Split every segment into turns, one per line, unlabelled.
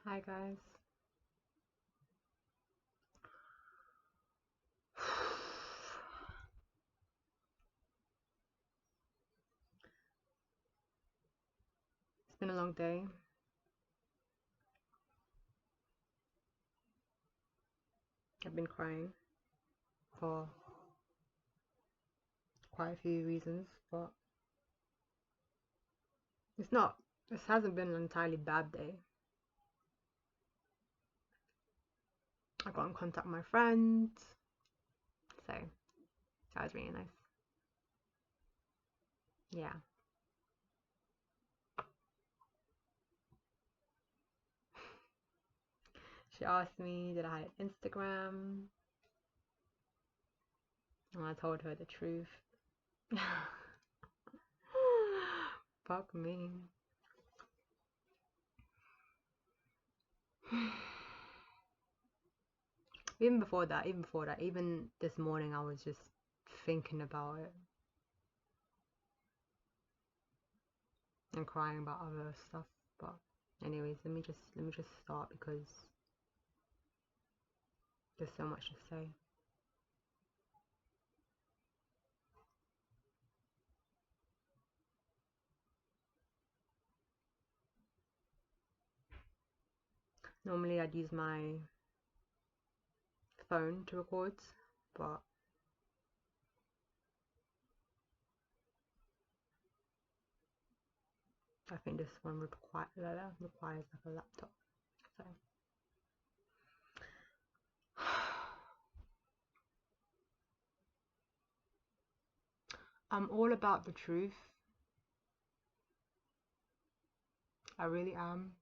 Hi guys. It's been a long day. I've been crying for quite a few reasons, but this hasn't been an entirely bad day. I got in contact with my friend, so that was really nice. Yeah. She asked me that I had an Instagram, and I told her the truth. Fuck me. Even before that, even this morning, I was just thinking about it and crying about other stuff. But anyways, let me just start because there's so much to say. Normally I'd use my phone to record, but I think this one requires like a laptop. So I'm all about the truth. I really am.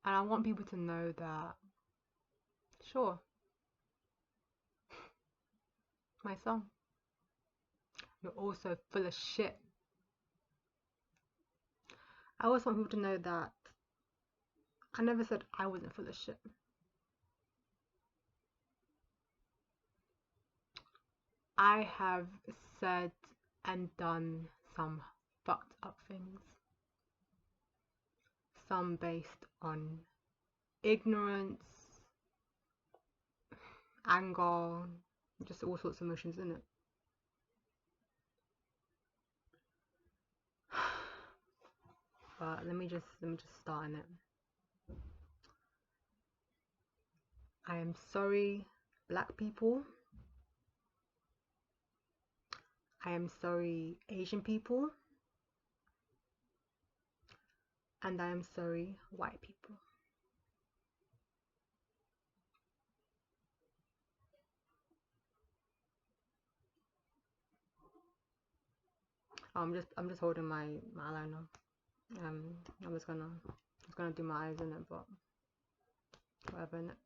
And I want people to know that, sure, my son, you're also full of shit. I also want people to know that I never said I wasn't full of shit. I have said and done some fucked up things. Some based on ignorance, anger, just all sorts of emotions in it. But let me just start in it. I am sorry, black people. I am sorry, Asian people. And I am sorry, white people. I'm just holding my eyeliner. I was gonna do my eyes in it, but whatever in it.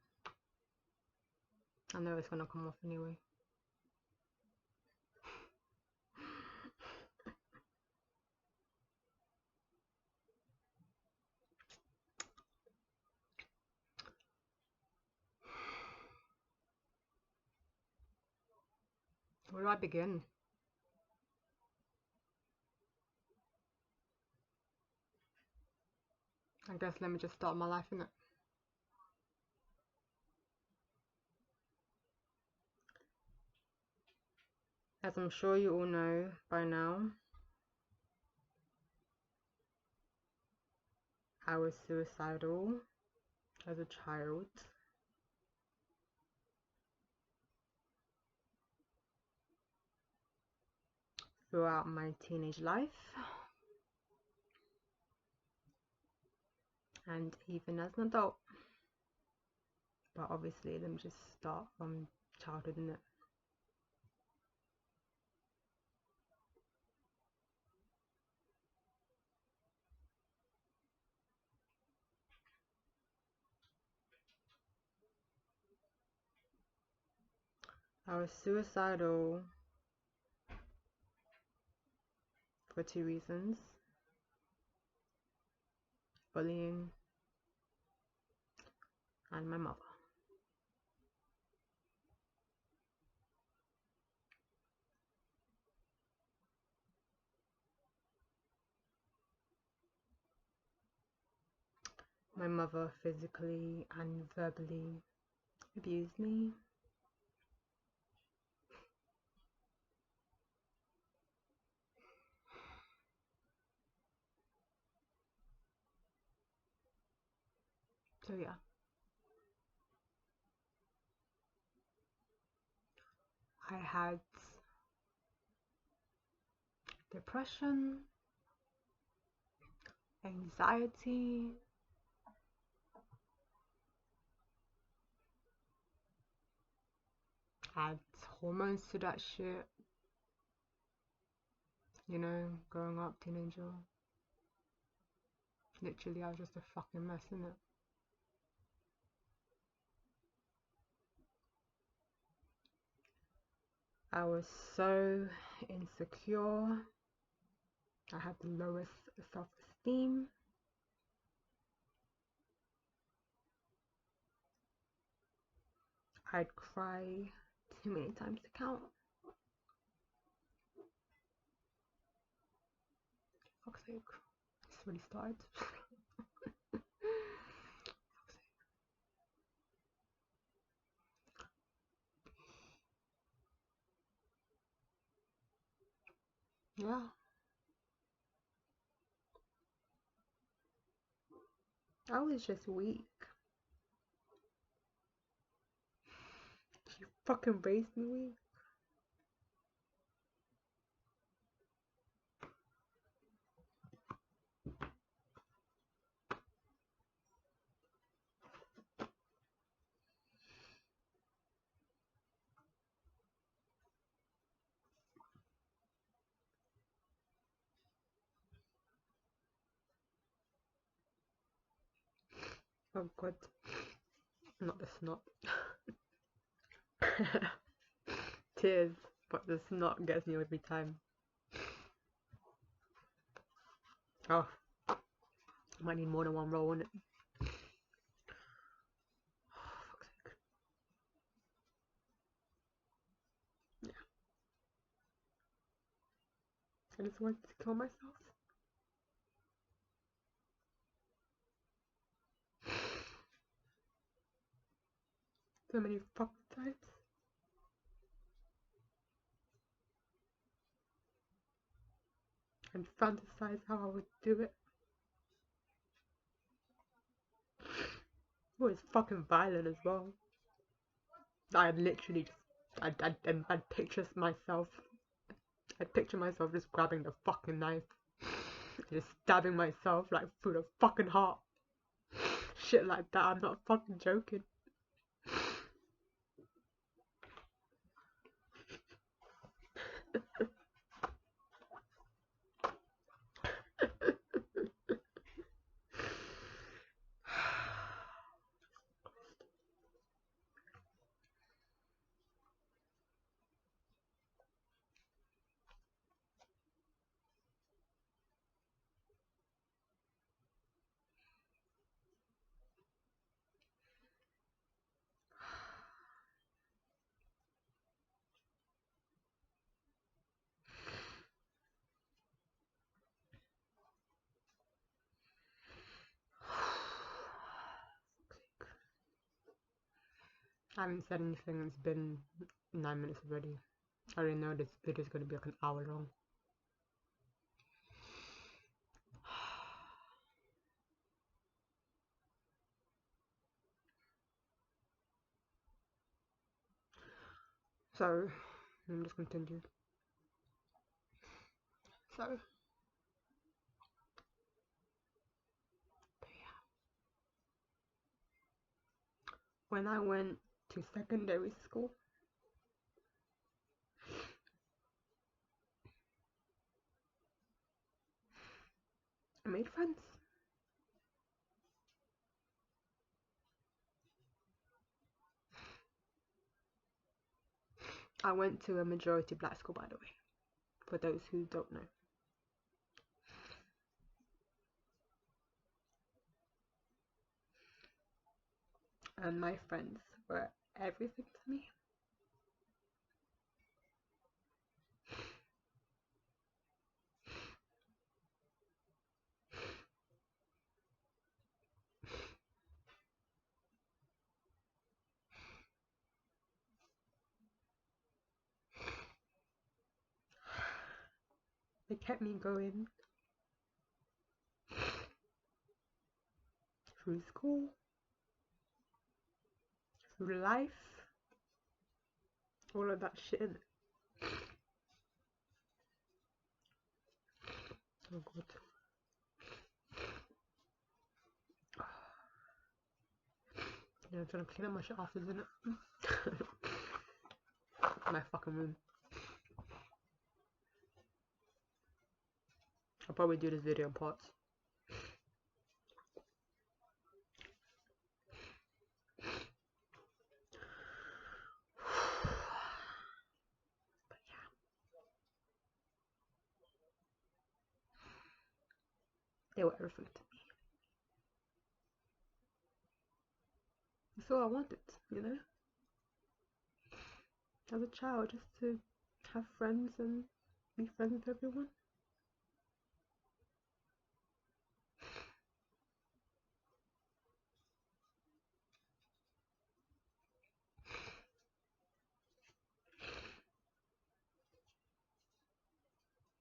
I know it's gonna come off anyway. Where do I begin? I guess let me just start my life in it. As I'm sure you all know by now, I was suicidal as a child. Throughout my teenage life, and even as an adult. But obviously, let me just start from childhood, innit? I was suicidal for two reasons: bullying and my mother. My mother physically and verbally abused me. So yeah. I had depression, anxiety, add hormones to that shit, you know, growing up, teenager. Literally, I was just a fucking mess, innit? I was so insecure. I had the lowest self-esteem. I'd cry too many times to count. Fuck's sake. It's really started. Yeah. I was just weak. You fucking raised me weak. Oh god. Not the snot. Tears, but the snot gets me every time. Oh, I might need more than one roll in it. Fuck's sake. Yeah. I just wanted to kill myself. So many fucking times. And fantasize how I would do it. It was fucking violent as well. I literally just, I'd picture myself. I'd picture myself just grabbing the fucking knife. Just stabbing myself like through the fucking heart. Shit like that, I'm not fucking joking. I haven't said anything, it's been 9 minutes already. I already know this video is going to be like an hour long. So, let me just continue. So, yeah. When I went to secondary school, I made friends. I went to a majority black school, by the way, for those who don't know. And my friends were everything to me. They kept me going through school, through life, all of that shit. Oh god. Yeah, I'm trying to clean up my shit after, isn't it? My fucking room. I'll probably do this video in parts. But yeah. They were everything to me. That's all I wanted, you know? As a child, just to have friends and be friends with everyone.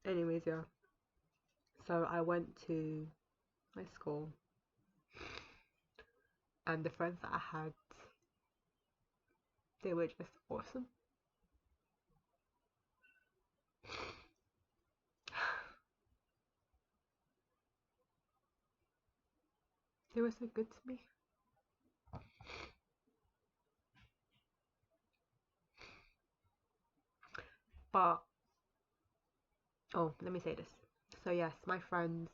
Anyways, yeah. So I went to my school, and the friends that I had, they were just awesome. They were so good to me. But, oh, let me say this. So yes, my friends,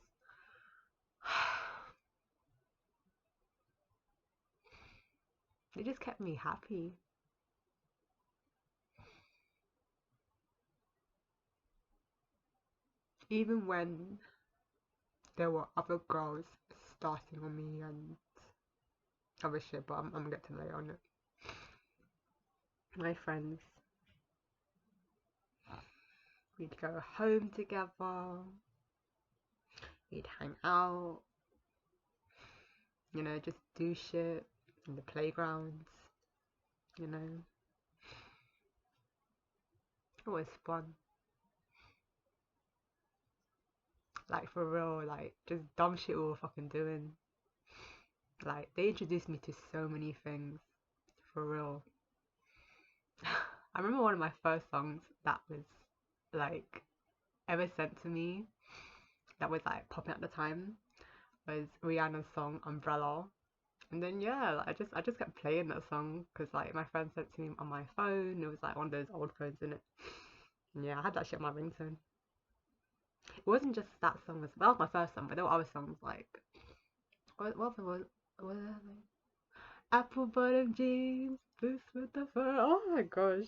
they just kept me happy. Even when there were other girls starting on me and other shit, but I'm gonna get to later on it. My friends, we'd go home together, we'd hang out, you know, just do shit in the playgrounds, you know. It was fun. Like for real, like just dumb shit we were fucking doing. Like they introduced me to so many things, for real. I remember one of my first songs that was like ever sent to me, that was like popping at the time, was Rihanna's song Umbrella. And then yeah, like, I just kept playing that song because like my friend sent it to me on my phone. It was like one of those old phones, in it. And yeah, I had that shit on my ringtone. It wasn't just that song, that was my first song, but there were other songs like what was what apple bottom jeans, boots with the fur. Oh my gosh.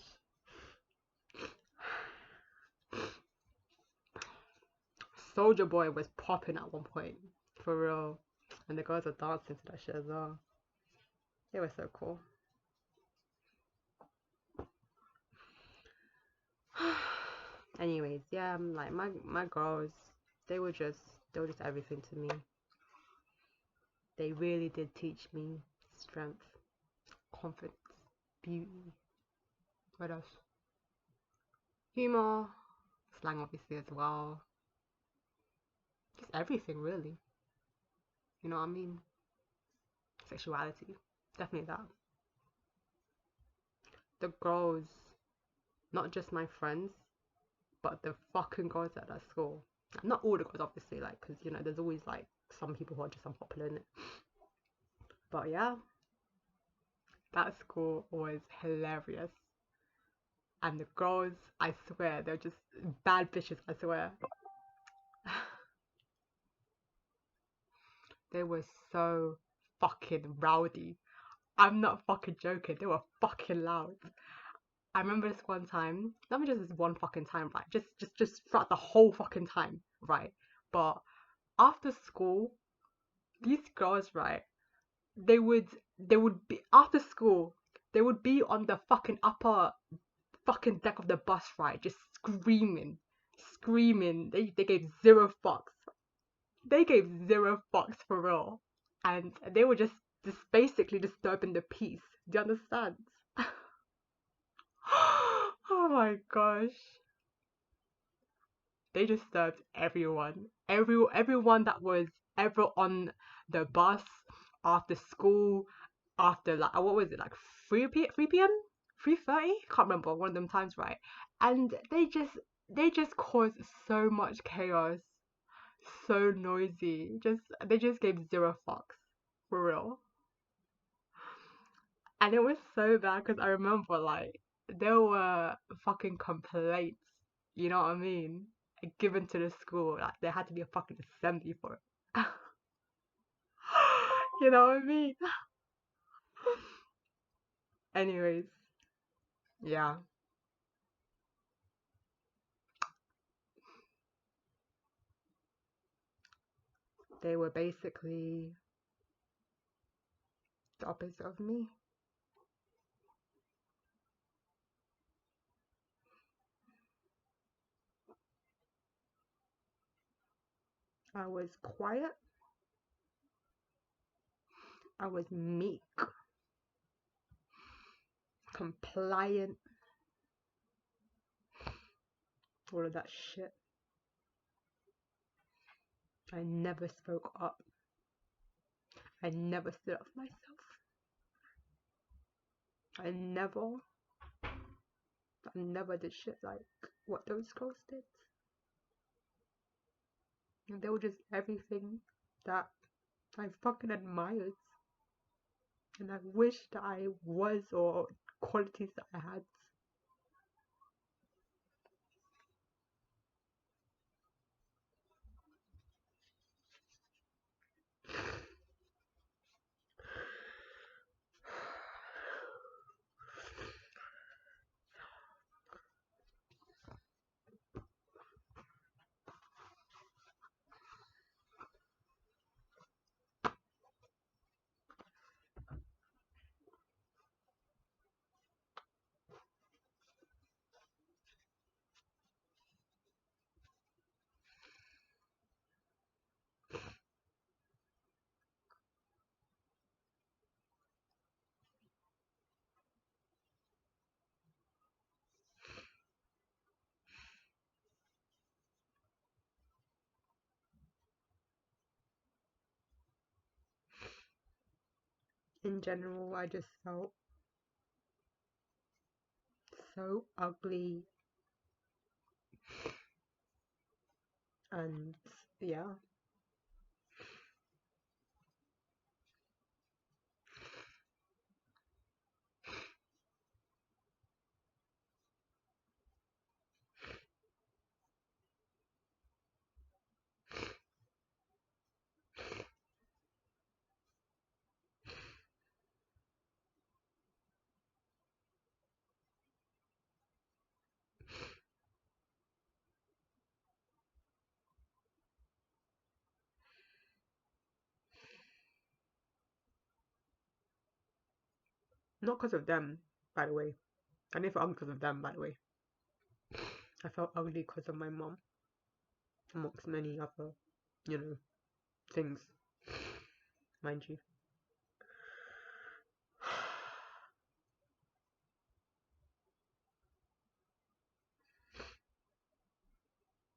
Soldier Boy was popping at one point, for real. And the girls were dancing to that shit as well. It was so cool. Anyways, yeah, like my girls, they were just everything to me. They really did teach me strength, confidence, beauty. What else? Humor, slang obviously as well. Just everything really. You know what I mean? Sexuality. Definitely that. The girls, not just my friends, but the fucking girls at that school. Not all the girls, obviously, like, because, you know, there's always, like, some people who are just unpopular in it. But yeah, that school was hilarious. And the girls, I swear, they're just bad bitches, I swear. They were so fucking rowdy. I'm not fucking joking. They were fucking loud. I remember this one time, not just this one fucking time, right? Just throughout the whole fucking time, right? But after school, these girls, right? They would they would be after school. They would be on the fucking upper fucking deck of the bus, right? Just screaming, screaming. They gave zero fucks. They gave zero fucks for real, and they were just basically disturbing the peace. Do you understand? Oh my gosh. They just served everyone. Everyone that was ever on the bus after school, after like what was it, like 3 p.m. 3:30? Can't remember, one of them times, right? And they just caused so much chaos, so noisy. They just gave zero fucks, for real. And it was so bad because I remember like there were fucking complaints, you know what I mean? Given to the school, like there had to be a fucking assembly for it. You know what I mean? Anyways, yeah, they were basically the opposite of me. I was quiet, I was meek, compliant, all of that shit. I never spoke up. I never stood up for myself. I never, I never did shit like what those girls did. And they were just everything that I fucking admired. And I wished I was, or qualities that I had. In general, I just felt so ugly, and yeah. Not because of them, by the way. I didn't feel ugly because of them, by the way. I felt ugly because of my mom, amongst many other, you know, things, mind you.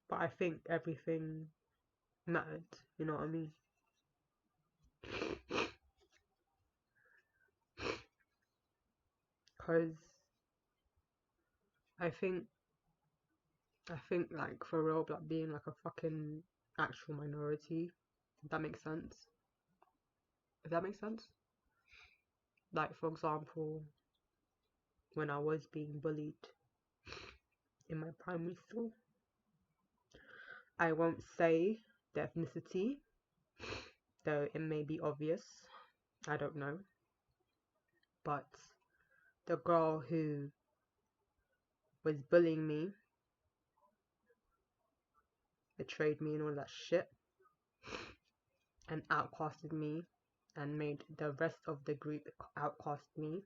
But I think everything mattered, you know what I mean? Because I think, I think like for real, like being like a fucking actual minority, if that makes sense. If that makes sense? Like, for example, when I was being bullied in my primary school, I won't say the ethnicity, though it may be obvious. I don't know. But the girl who was bullying me betrayed me and all that shit and outcasted me and made the rest of the group outcast me.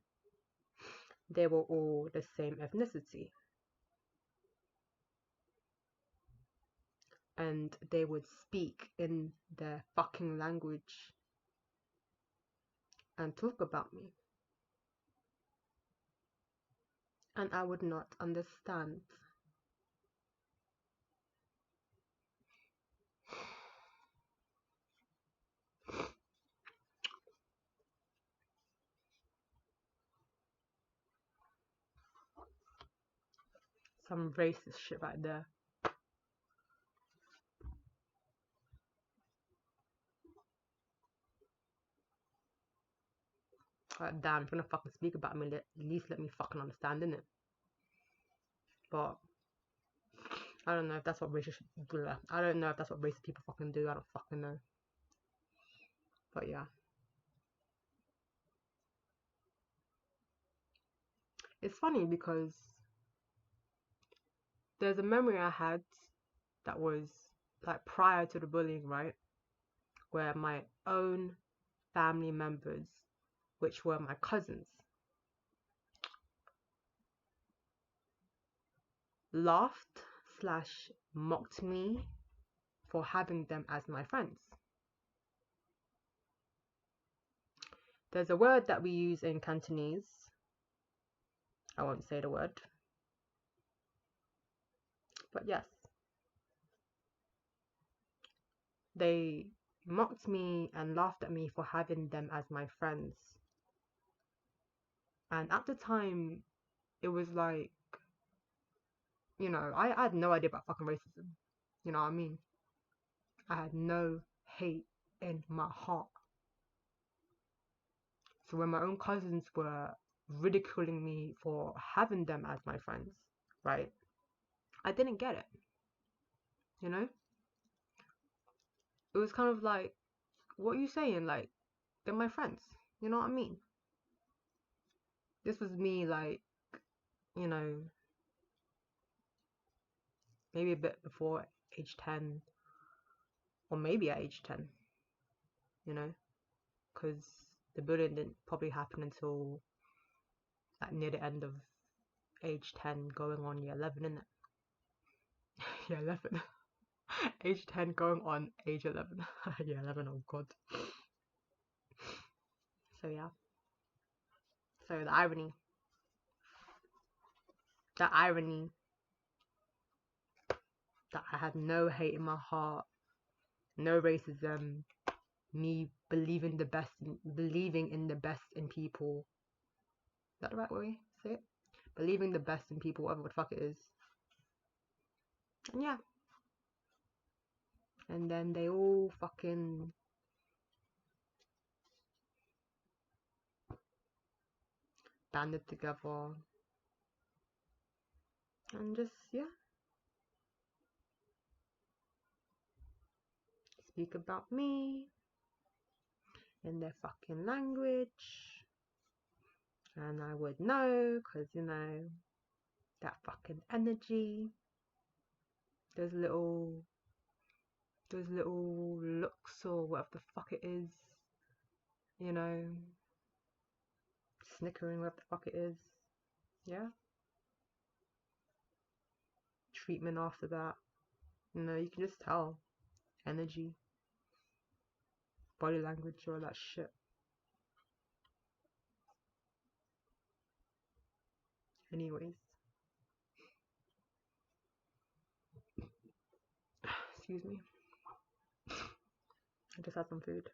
They were all the same ethnicity. And they would speak in their fucking language and talk about me. And I would not understand. some racist shit right there. Damn, if you're gonna fucking speak about me, at least let me fucking understand, innit? But I don't know if that's what racist. I don't know if that's what racist people fucking do. I don't fucking know. But yeah, it's funny because there's a memory I had that was like prior to the bullying, right? Where my own family members, which were my cousins, laughed slash mocked me for having them as my friends. There's a word that we use in Cantonese. I won't say the word. But yes, they mocked me and laughed at me for having them as my friends. And at the time, it was like, you know, I had no idea about fucking racism. You know what I mean? I had no hate in my heart. So when my own cousins were ridiculing me for having them as my friends, right? I didn't get it. You know? It was kind of like, what are you saying? Like, they're my friends. You know what I mean? This was me, like, you know, maybe a bit before age 10, or maybe at age 10, you know? Because the bullying didn't probably happen until like near the end of age 10, going on year 11, innit? Year 11. Age 10 going on age 11. Year 11, oh god. So yeah. So the irony that I had no hate in my heart, no racism, me believing in the best in people. Is that the right way to say it? Believing the best in people, whatever the fuck it is. And yeah. And then they all fucking banded together and just, yeah, speak about me in their fucking language. And I would know, because, you know, that fucking energy, those little looks or whatever the fuck it is, you know, snickering, whatever the fuck it is, yeah. Treatment after that, you know, you can just tell. Energy, body language, all that shit. Anyways. Excuse me. I just had some food.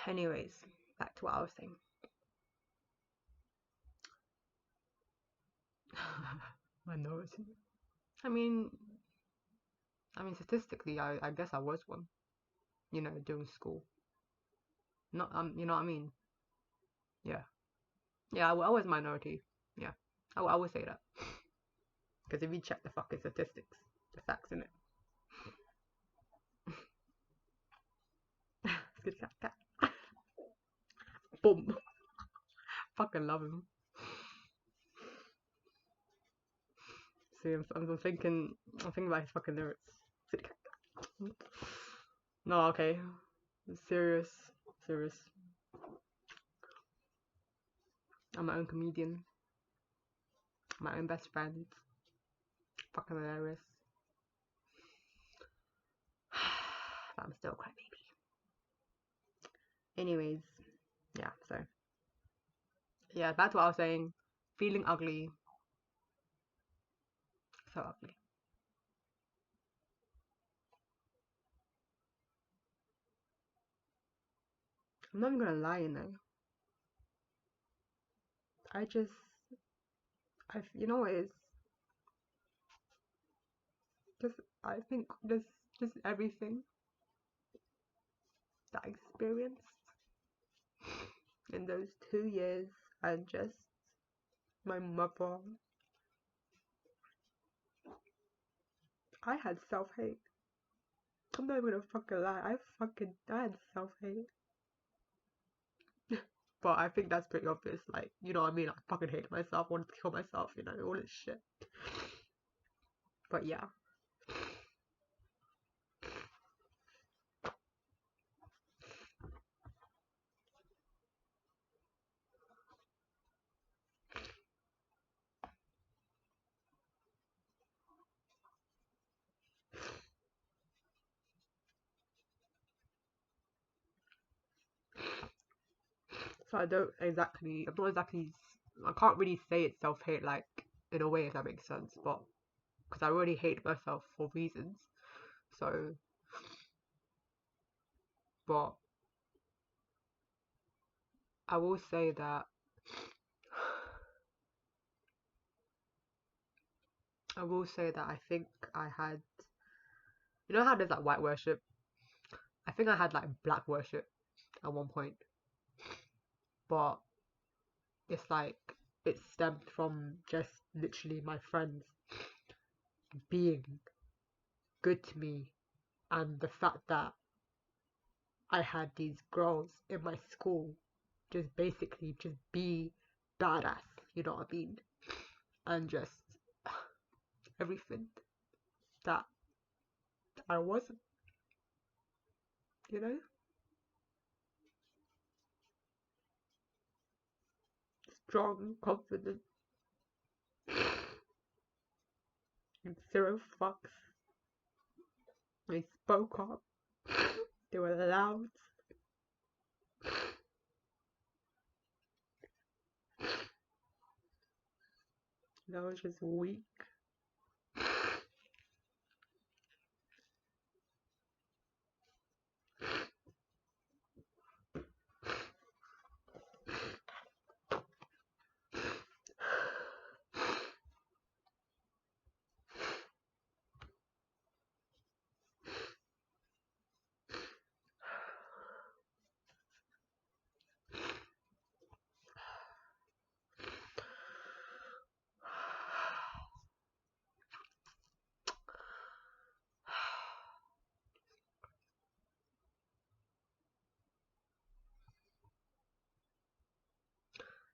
Anyways, back to what I was saying. Minority. I mean, statistically, I guess I was one. You know, during school. Not you know what I mean? Yeah, yeah. I was minority. Yeah, I would say that. Because if you check the fucking statistics, the facts in it. Good cat. Boom. Fucking love him. See, I'm thinking about his fucking lyrics. No, okay. Serious. I'm my own comedian. My own best friend. Fucking hilarious. But I'm still a crybaby. Anyways, yeah, so. Yeah, back to what I was saying. Feeling ugly. So ugly. I'm not even gonna lie, you know. I just, you know what it is? Just, I think just everything that I experienced in those 2 years, and just my mother, I had self-hate. I'm not even gonna fucking lie. I had self-hate. But I think that's pretty obvious. Like, you know what I mean? I fucking hated myself, wanted to kill myself, you know, all this shit. But yeah. So I'm not exactly, I can't really say it's self-hate, like, in a way, if that makes sense, but, because I already hate myself for reasons, so, but, I will say that, I think I had, you know how there's, like, white worship? I think I had, like, black worship at one point, but, it's like, it stemmed from just literally my friends being good to me, and the fact that I had these girls in my school just basically just be badass, you know what I mean? And just everything that I wasn't, you know? Strong, confident, and zero fucks. They spoke up. They were loud. And I was just weak.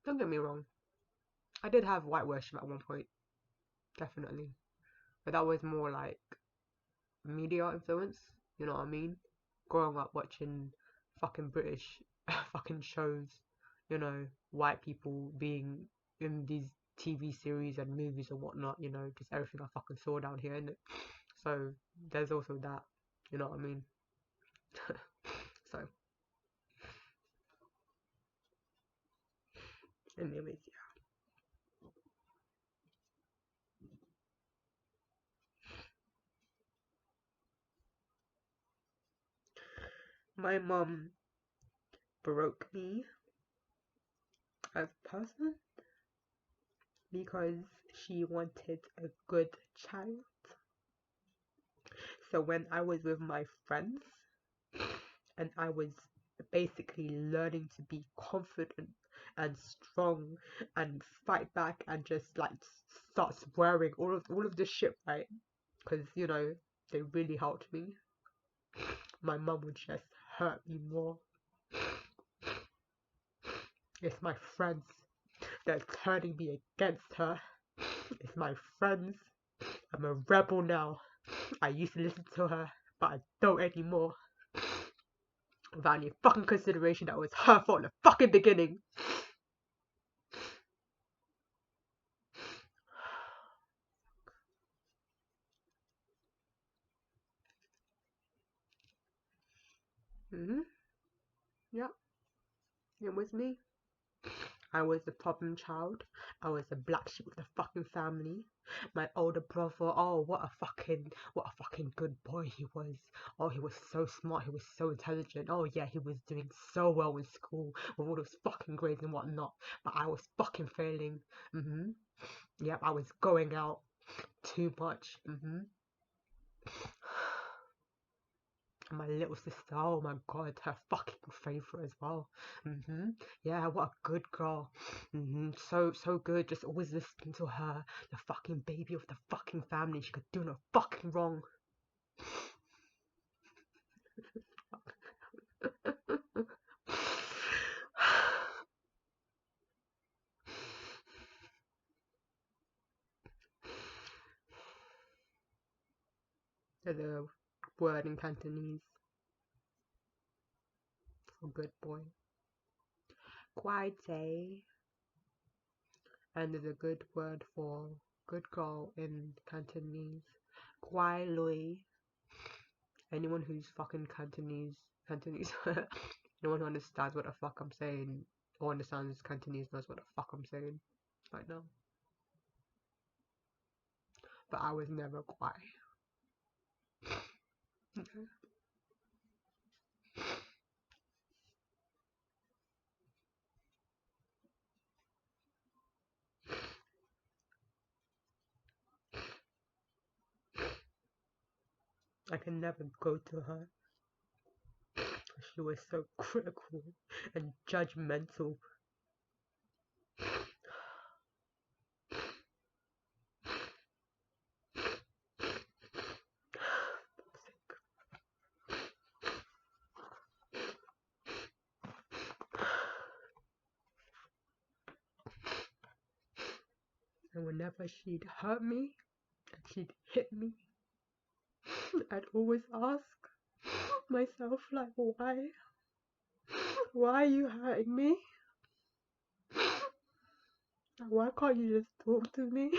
Don't get me wrong. I did have white worship at one point, definitely. But that was more like media influence, you know what I mean? Growing up watching fucking British fucking shows, you know, white people being in these TV series and movies and whatnot, you know, just everything I fucking saw down here, innit? So there's also that, you know what I mean? So, anyways, yeah. My mom broke me as a person because she wanted a good child. So when I was with my friends and I was basically learning to be confident and strong and fight back and just like start swearing all of this shit, right? Because you know they really helped me. My mum would just hurt me more. It's my friends that are turning me against her. It's my friends. I'm a rebel now. I used to listen to her, but I don't anymore. Without any fucking consideration that was her fault in the fucking beginning. Mm-hmm. Yep. It was me. I was the problem child. I was the black sheep of the fucking family. My older brother, oh, what a fucking good boy he was. Oh, he was so smart. He was so intelligent. Oh, yeah, he was doing so well in school with all those fucking grades and whatnot. But I was fucking failing. Yep, I was going out too much. And my little sister, oh my god, her fucking favorite as well. Yeah, what a good girl. So good. Just always listening to her, the fucking baby of the fucking family. She could do no fucking wrong. The word in Cantonese for good boy. Kwai Tay. And there's a good word for good girl in Cantonese. Kwai Lui. Anyone who's fucking Cantonese, anyone who understands what the fuck I'm saying or understands Cantonese knows what the fuck I'm saying right now. But I was never Kwai. Okay. I can never go to her. She was so critical and judgmental. And whenever she'd hurt me and she'd hit me, I'd always ask myself, like, why? Why are you hurting me? Why can't you just talk to me?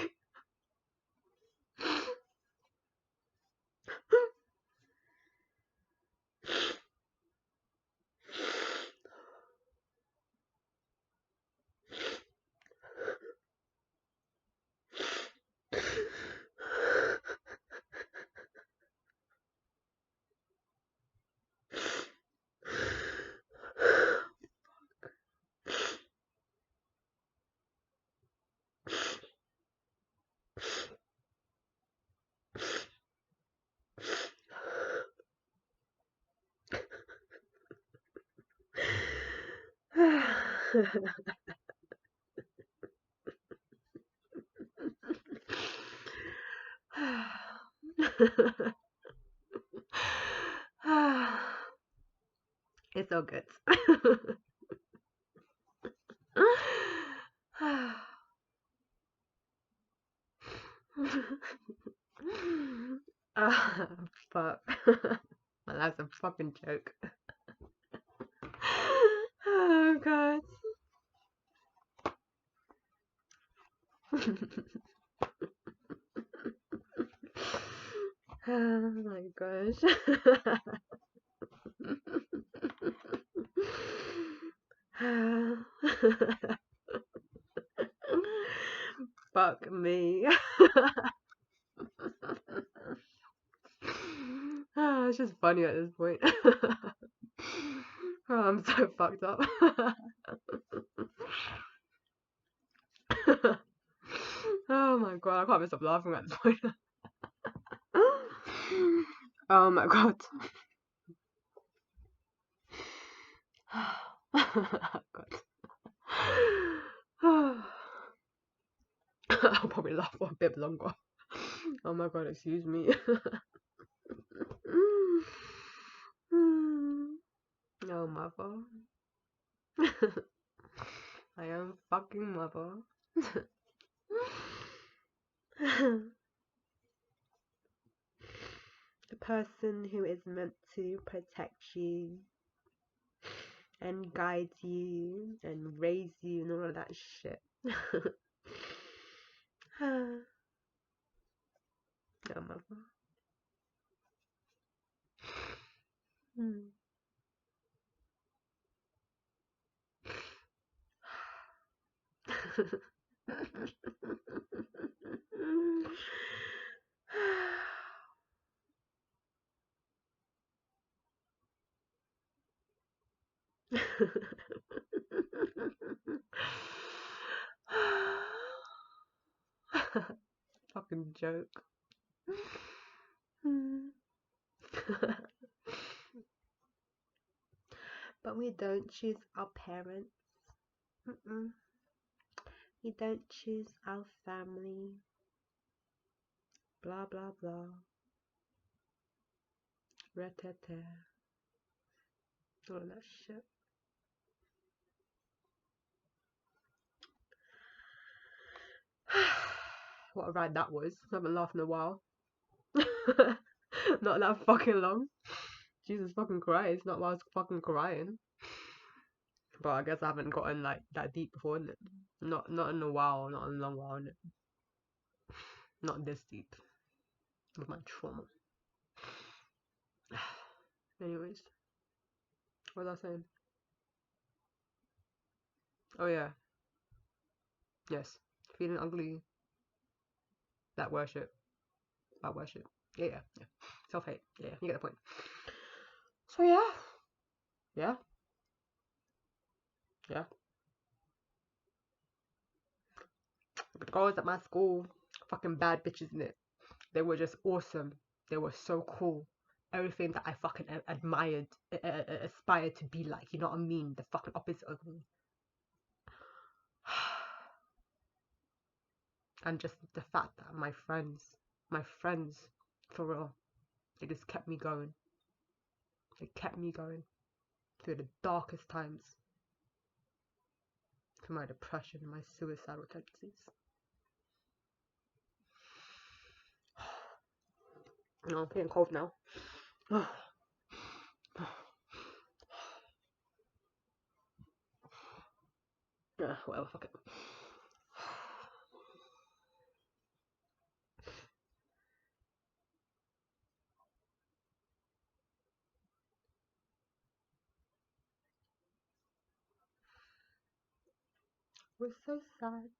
It's all good. Fuck. Well, that's a fucking joke. Oh god. Oh my gosh. Fuck me. It's just funny at this point. Oh, I'm so fucked up. Oh my god, I can't even stop laughing at this point. Oh my god. God. I'll probably laugh for a bit longer. Oh my god, excuse me. Oh, mother. I am fucking mother. The person who is meant to protect you and guide you and raise you and all of that shit. Oh, mother. Fucking joke. But we don't choose our parents. Mm-mm. We don't choose our family. Blah blah blah. Retete. All of that shit. What a ride that was. I haven't laughed in a while. Not that fucking long. Jesus fucking Christ, not while I was fucking crying. But I guess I haven't gotten like that deep before, innit? Not in a while, not in a long while, innit? Not this deep with my trauma. Anyways, what was I saying? Oh yeah, yes, feeling ugly. That worship, that worship. Yeah. Self-hate. Yeah, you get the point. So yeah. But the girls at my school, fucking bad bitches in it. They were just awesome. They were so cool. Everything that I fucking admired, aspired to be like. You know what I mean? The fucking opposite of me. And just the fact that my friends, for real, they just kept me going. They kept me going through the darkest times, through my depression and my suicidal tendencies. I'm feeling cold now. Whatever, fuck it. I was so sad.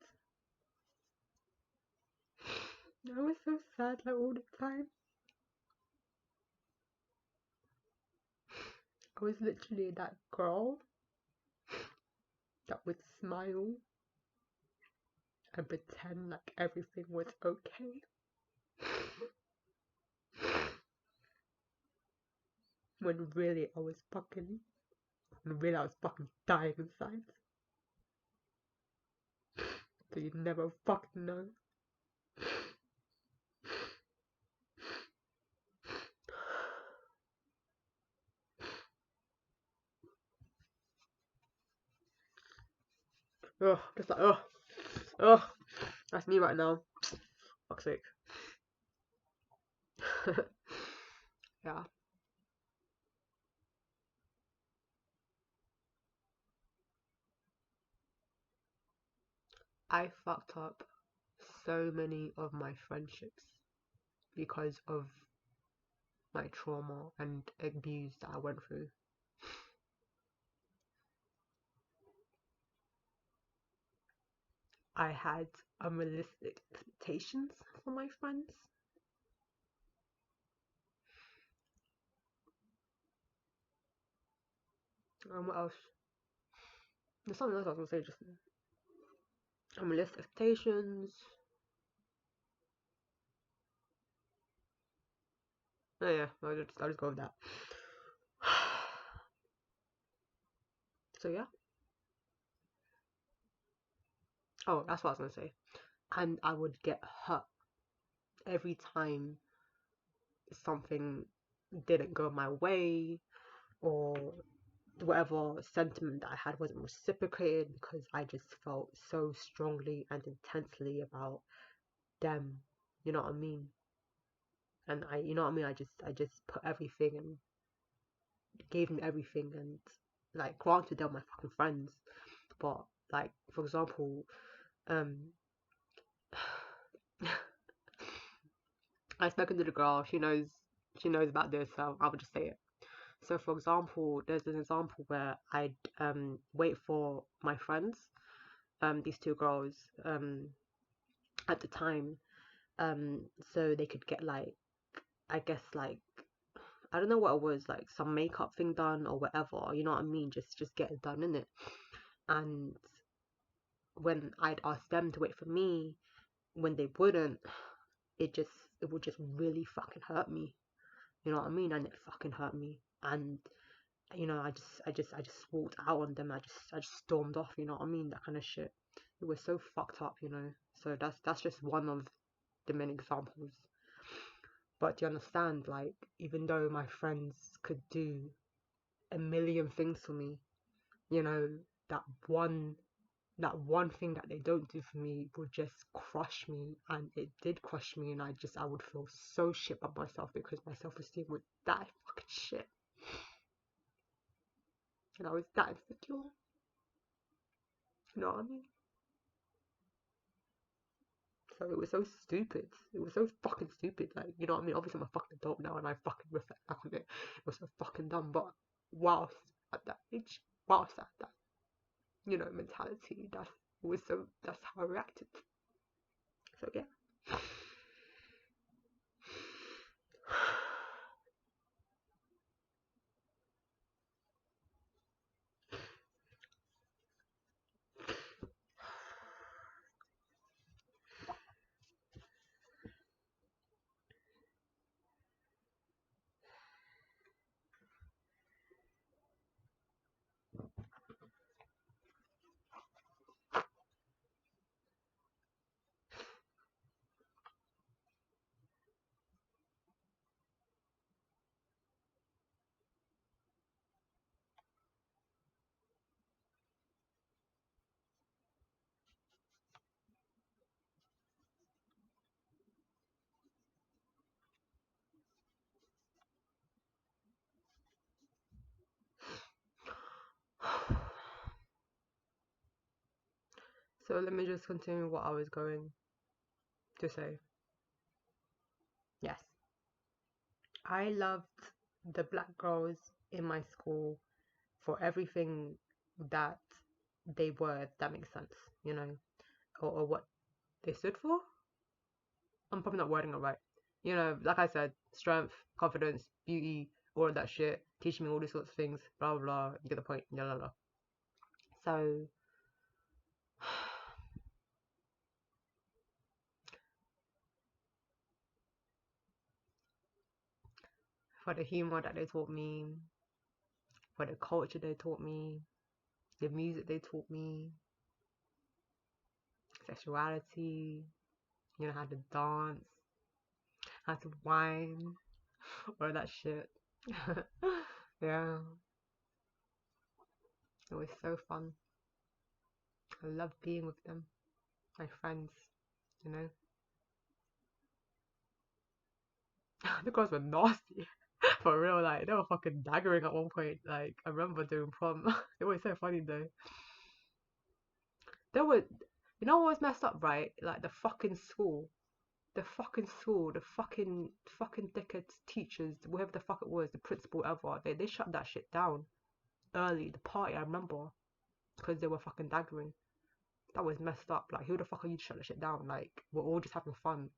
I was so sad like all the time. I was literally that girl that would smile and pretend like everything was okay. When really I was fucking dying inside. So you never fucking know. Ugh, just like, ugh, that's me right now. Fuck's sake. Yeah. I fucked up so many of my friendships because of my trauma and abuse that I went through. I had unrealistic expectations for my friends. What else? There's something else I was gonna say just now. Unrealistic expectations. Oh yeah, I'll just go with that. So yeah. Oh, that's what I was gonna say. And I would get hurt every time something didn't go my way, or whatever sentiment that I had wasn't reciprocated, because I just felt so strongly and intensely about them. You know what I mean? And you know what I mean? I just put everything and gave them everything, and like, granted, they're my fucking friends, but like, for example, um, I spoken to the girl. She knows about this, so I would just say it. So, for example, there's an example where I'd wait for my friends, these two girls at the time, so they could get like, I guess like, I don't know what it was, like some makeup thing done or whatever, you know what I mean? Just get it done, innit? And when I'd ask them to wait for me, when they wouldn't, it would just really fucking hurt me. You know what I mean? And it fucking hurt me. And you know, I just walked out on them. I just stormed off. You know what I mean? That kind of shit. It was so fucked up, you know. So that's just one of the many examples. But do you understand? Like, even though my friends could do a million things for me, you know, that one that one thing that they don't do for me would just crush me, and it did crush me, and I would feel so shit about myself because my self-esteem was that fucking shit, and I was that insecure. You know what I mean? So it was so stupid. It was so fucking stupid. Like, you know what I mean? Obviously I'm a fucking adult now and I fucking reflect back on it. It was so fucking dumb, but whilst at that age, whilst at that, you know, mentality, that's how I reacted. So yeah. So let me just continue what I was going to say. Yes. I loved the black girls in my school for everything that they were, if that makes sense, you know, or what they stood for. I'm probably not wording it right. You know, like I said, strength, confidence, beauty, all of that shit, teaching me all these sorts of things, blah blah blah. You get the point, blah blah blah. So for the humor that they taught me, for the culture they taught me, the music they taught me, sexuality, you know, how to dance, how to whine, all that shit. Yeah, it was so fun. I loved being with them, my friends, you know. The girls were nasty. For real, like they were fucking daggering at one point. Like I remember doing prom. It was so funny though. There were, you know what was messed up, right? Like the fucking dickhead teachers, whoever the fuck it was, the principal ever. They shut that shit down early. The party, I remember, because they were fucking daggering. That was messed up. Like who the fuck are you to shut that shit down? Like we're all just having fun.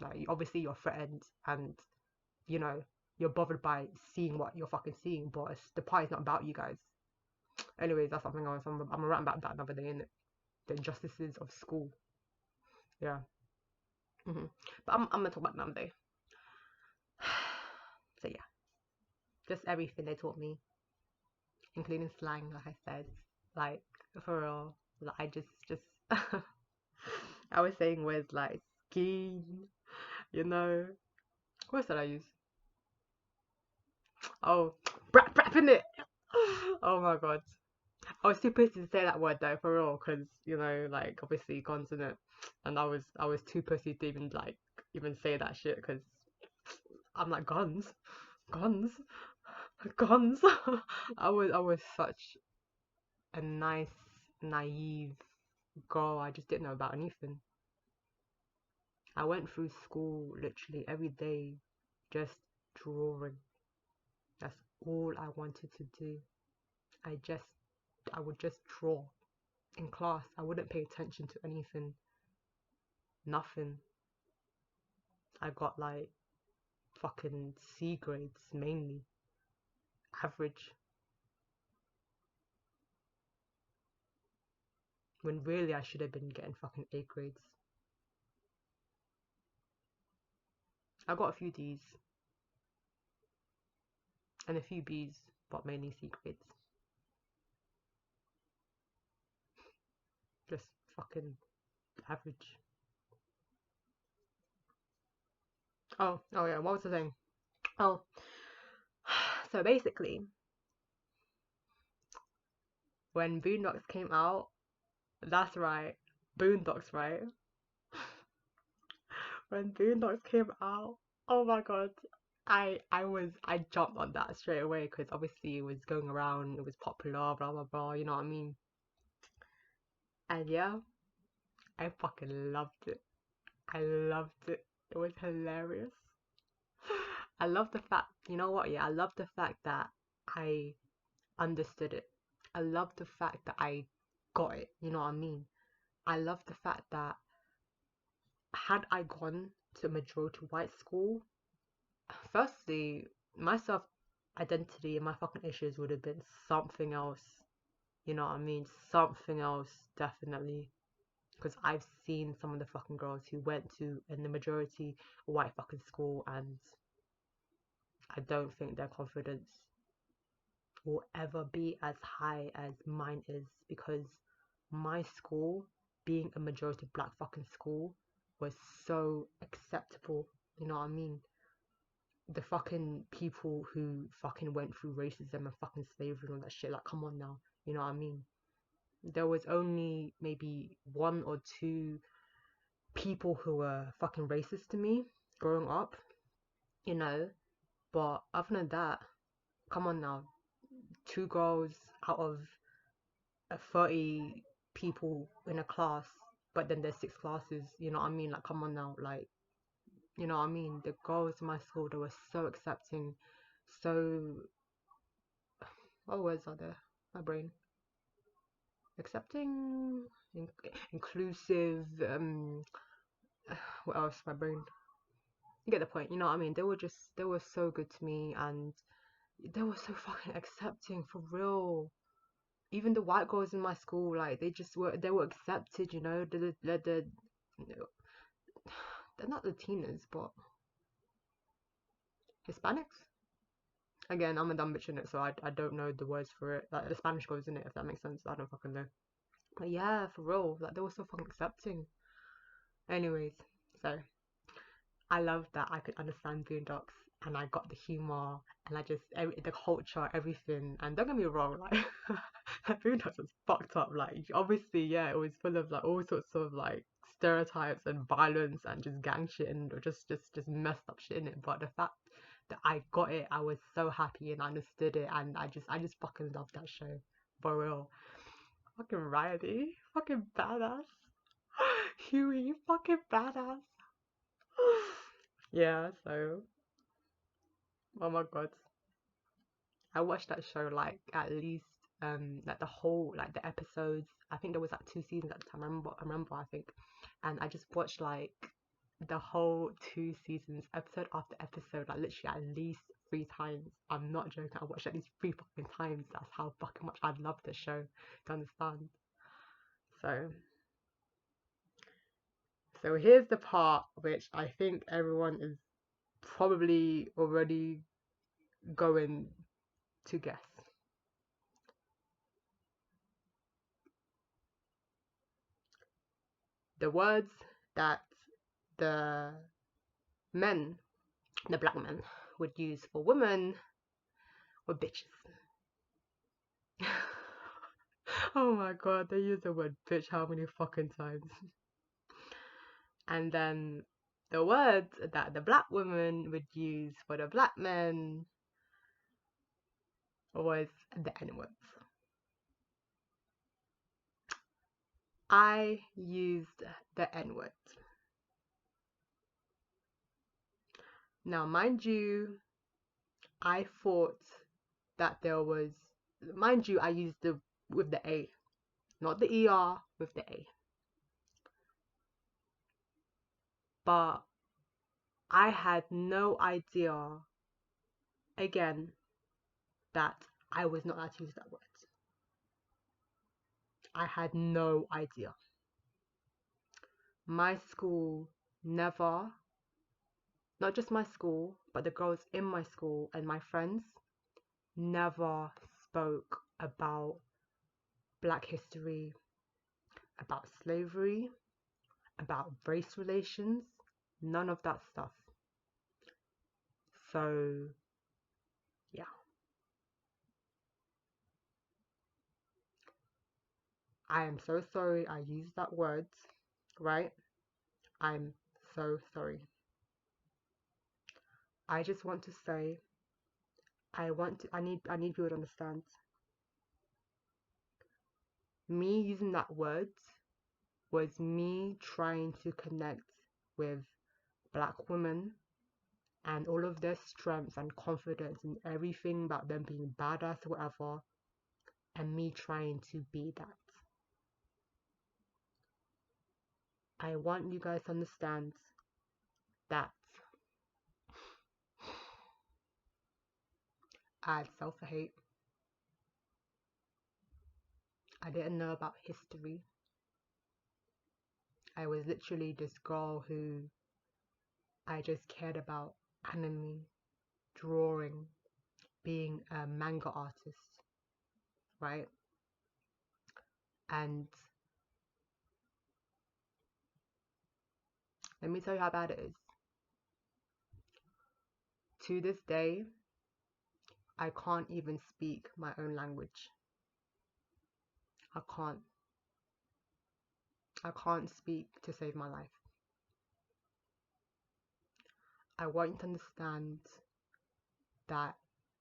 Like obviously you're threatened and you know you're bothered by seeing what you're fucking seeing, but the party's not about you guys. Anyways, that's something else. I'm gonna rant about that another day, innit? The injustices of school. Yeah. But I'm gonna talk about another day. So yeah, just everything they taught me, including slang, like I said. Like for real. Like I just I was saying words like ski, you know. What else did I use? Oh, brap in it. Oh my god. I was too pussy to say that word though, for real, because you know, like obviously consonant, and I was too pussy to even like even say that shit because I'm like guns, guns, guns. I was such a nice, naive girl. I just didn't know about anything. I went through school literally every day, just drawing. That's all I wanted to do. I just, I would just draw. in class. I wouldn't pay attention to anything. Nothing. I got like fucking C grades mainly. Average. When really I should have been getting fucking A grades. I got a few D's. And a few B's, but mainly C grades. Just fucking average. Oh yeah, what was the thing? Oh, so basically, when Boondocks came out, that's right, Boondocks, right? When Boondocks came out, oh my god, I jumped on that straight away because obviously it was going around, it was popular, blah blah blah, you know what I mean? And yeah, I fucking loved it. I loved it. It was hilarious. I love the fact, you know what? Yeah, I love the fact that I understood it. I love the fact that I got it. You know what I mean? I love the fact that had I gone to a majority white school, firstly, my self identity and my fucking issues would have been something else. You know what I mean? Something else, definitely. Because I've seen some of the fucking girls who went to in the majority white fucking school, and I don't think their confidence will ever be as high as mine is, because my school, being a majority black fucking school, was so acceptable. You know what I mean? The fucking people who fucking went through racism and fucking slavery and all that shit, like, come on now. You know what I mean? There was only maybe one or two people who were fucking racist to me growing up, you know, but other than that, come on now. Two girls out of 30 people in a class, but then there's 6 classes, you know what I mean? Like, come on now, like, you know what I mean? The girls in my school, they were so accepting, so, what words are there? My brain. Accepting, inclusive, what else? My brain. You get the point, you know what I mean? They were so good to me, and they were so fucking accepting, for real. Even the white girls in my school, like, they were accepted, you know. They're not Latinas, but Hispanics. Again, I'm a dumb bitch in it, so I don't know the words for it. Like, the Spanish goes in it, if that makes sense. I don't fucking know. But yeah, for real, like, they were so fucking accepting. Anyways, so I love that I could understand Boondocks, and I got the humor, and the culture, everything. And don't get me wrong, like, Boondocks was fucked up. Like, obviously, yeah, it was full of like all sorts of like stereotypes and violence and just gang shit and just messed up shit in it. But the fact that I got it, I was so happy and I understood it, and I just fucking love that show, for real. Fucking Riley, fucking badass. Huey, fucking badass. Yeah, so, oh my god, I watched that show like at least like the whole, like the episodes. I think there was like 2 seasons at the time. I remember I think, and I just watched like the whole 2 seasons, episode after episode, like literally at least 3 times. I'm not joking. I watched at least 3 fucking times. That's how fucking much I love the show. To understand. So, so here's the part which I think everyone is probably already going to guess. The words that the men, the black men, would use for women were bitches. Oh my god, they use the word bitch how many fucking times? And then the words that the black women would use for the black men was the N words. I used the N word. Now, mind you, I thought that there was, mind you, I used the with the A. Not the ER with the A. But I had no idea, again, that I was not allowed to use that word. I had no idea. My school never, not just my school, but the girls in my school and my friends never spoke about Black history, about slavery, about race relations, none of that stuff. So, yeah. I am so sorry I used that word, right? I'm so sorry. I just want to say, I need people to understand. Me using that word was me trying to connect with Black women and all of their strength and confidence and everything about them being badass or whatever, and me trying to be that. I want you guys to understand that I had self-hate. I didn't know about history. I was literally this girl who I just cared about anime, drawing, being a manga artist, right? And let me tell you how bad it is. To this day, I can't even speak my own language. I can't. I can't speak to save my life. I want you to understand that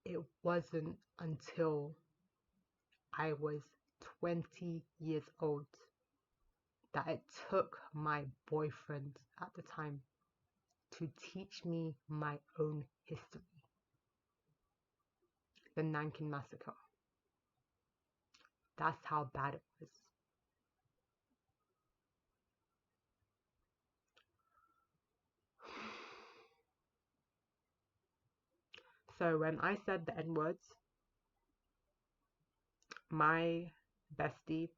it wasn't until I was 20 years old that it took my boyfriend at the time to teach me my own history. The Nanking Massacre. That's how bad it was. So when I said the N-words, my bestie,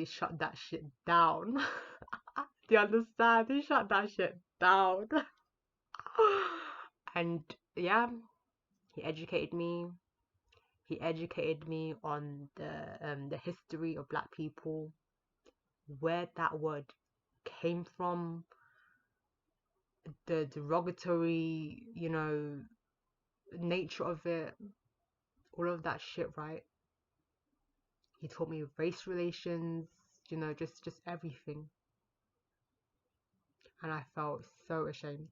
shut that shit down. Do you understand? He shut that shit down. And yeah, he educated me. He educated me on the history of Black people, where that word came from, the derogatory, nature of it, all of that shit, right? He taught me race relations, just everything. And I felt so ashamed.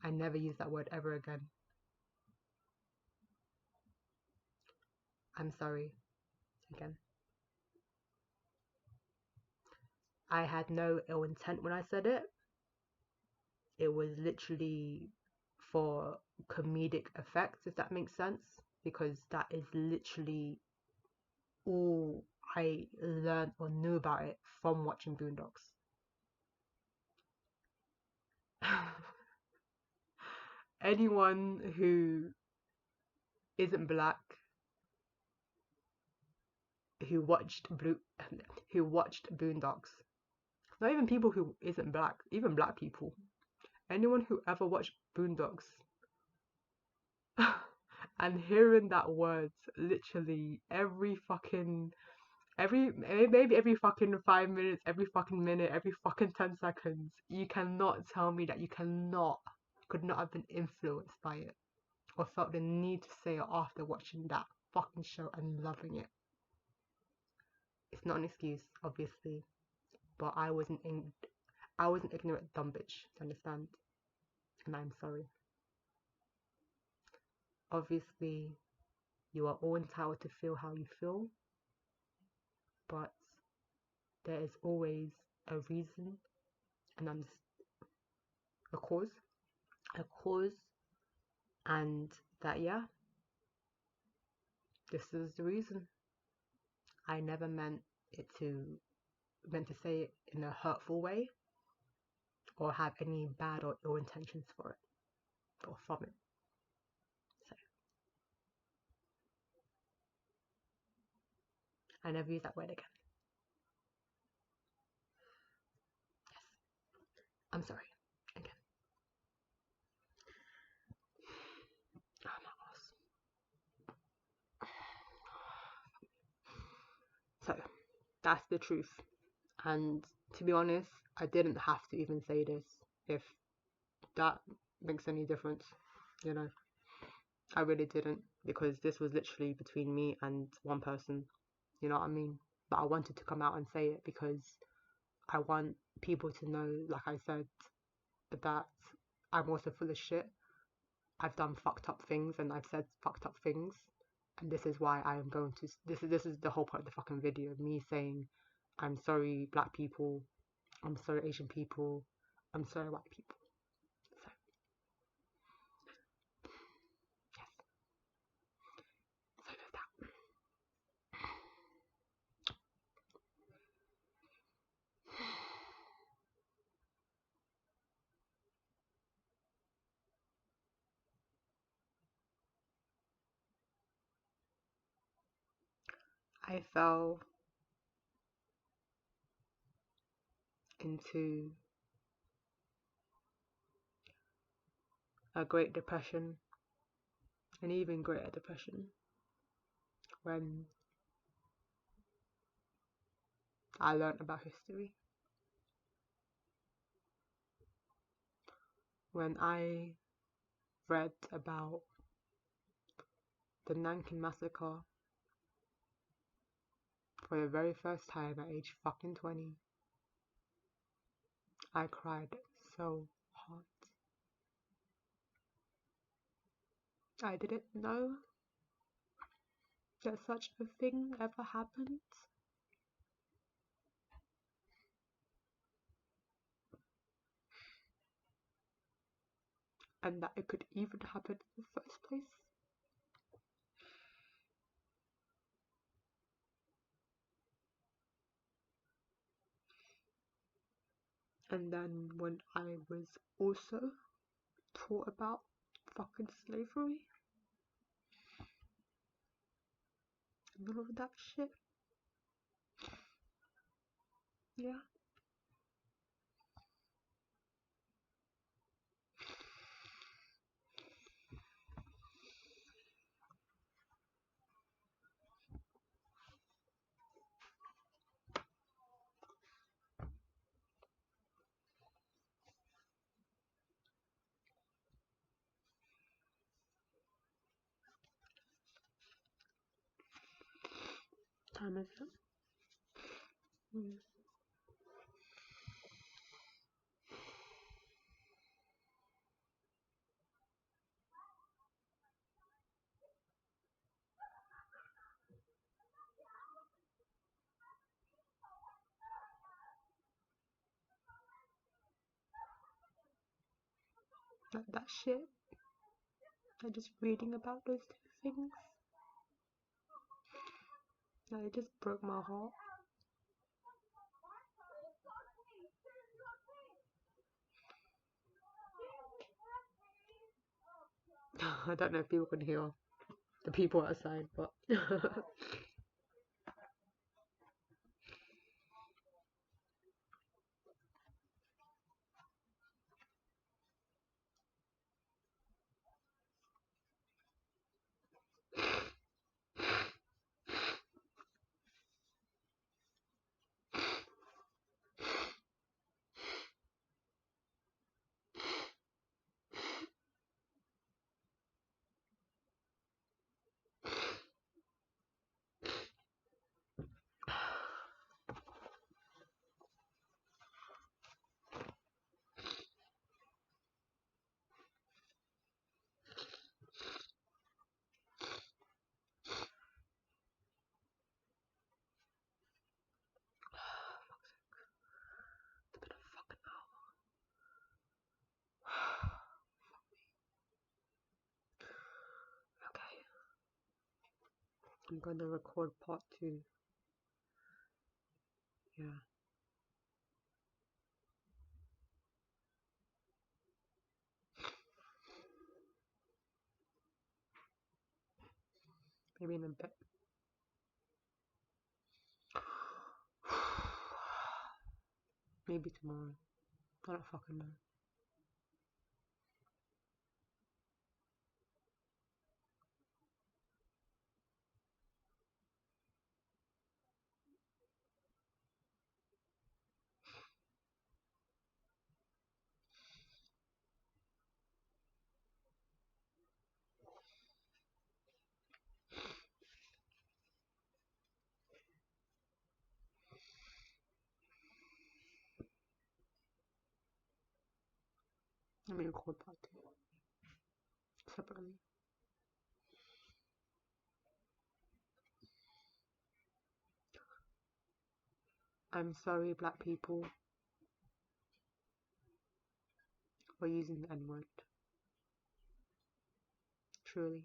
I never used that word ever again. I'm sorry. Again. I had no ill intent when I said it. It was literally for comedic effect, if that makes sense, because that is literally all I learned or knew about it from watching Boondocks. Anyone who isn't Black, who watched Boondocks, not even people who isn't Black, even Black people, anyone who ever watched Boondocks and hearing that word literally maybe every fucking 5 minutes, every fucking minute, every fucking 10 seconds, you cannot tell me that could not have been influenced by it or felt the need to say it after watching that fucking show and loving it. It's not an excuse, obviously, but I was an ignorant dumb bitch, to understand, and I'm sorry. Obviously, you are all entitled to feel how you feel, but there is always a reason and a cause, and that, yeah, this is the reason. I never meant to say it in a hurtful way or have any bad or ill intentions for it or from it. So I never use that word again. Yes. I'm sorry. Again. Oh, my ass. So that's the truth. And to be honest, I didn't have to even say this if that makes any difference, you know. I really didn't, because this was literally between me and one person, you know what I mean? But I wanted to come out and say it because I want people to know, like I said, that I'm also full of shit. I've done fucked up things and I've said fucked up things. And this is why I am going to. This is the whole point of the fucking video. Me saying, I'm sorry, black people. I'm sorry, Asian people. I'm sorry, white people. So, yes. So there's that. I fell into a Great Depression, an even greater depression, when I learned about history. When I read about the Nanking Massacre for the very first time at age fucking 20, I cried so hard. I didn't know that such a thing ever happened, and that it could even happen in the first place. And then when I was also taught about fucking slavery and all of that shit, yeah. Time is up. That shit, like just reading about those two things, like, it just broke my heart. I don't know if people can hear the people outside, but I'm gonna record part 2. Yeah. Maybe in a bit. Maybe tomorrow. I don't fucking know. Let me record part 2 separately. I'm sorry, black people, for using the N-word. Truly.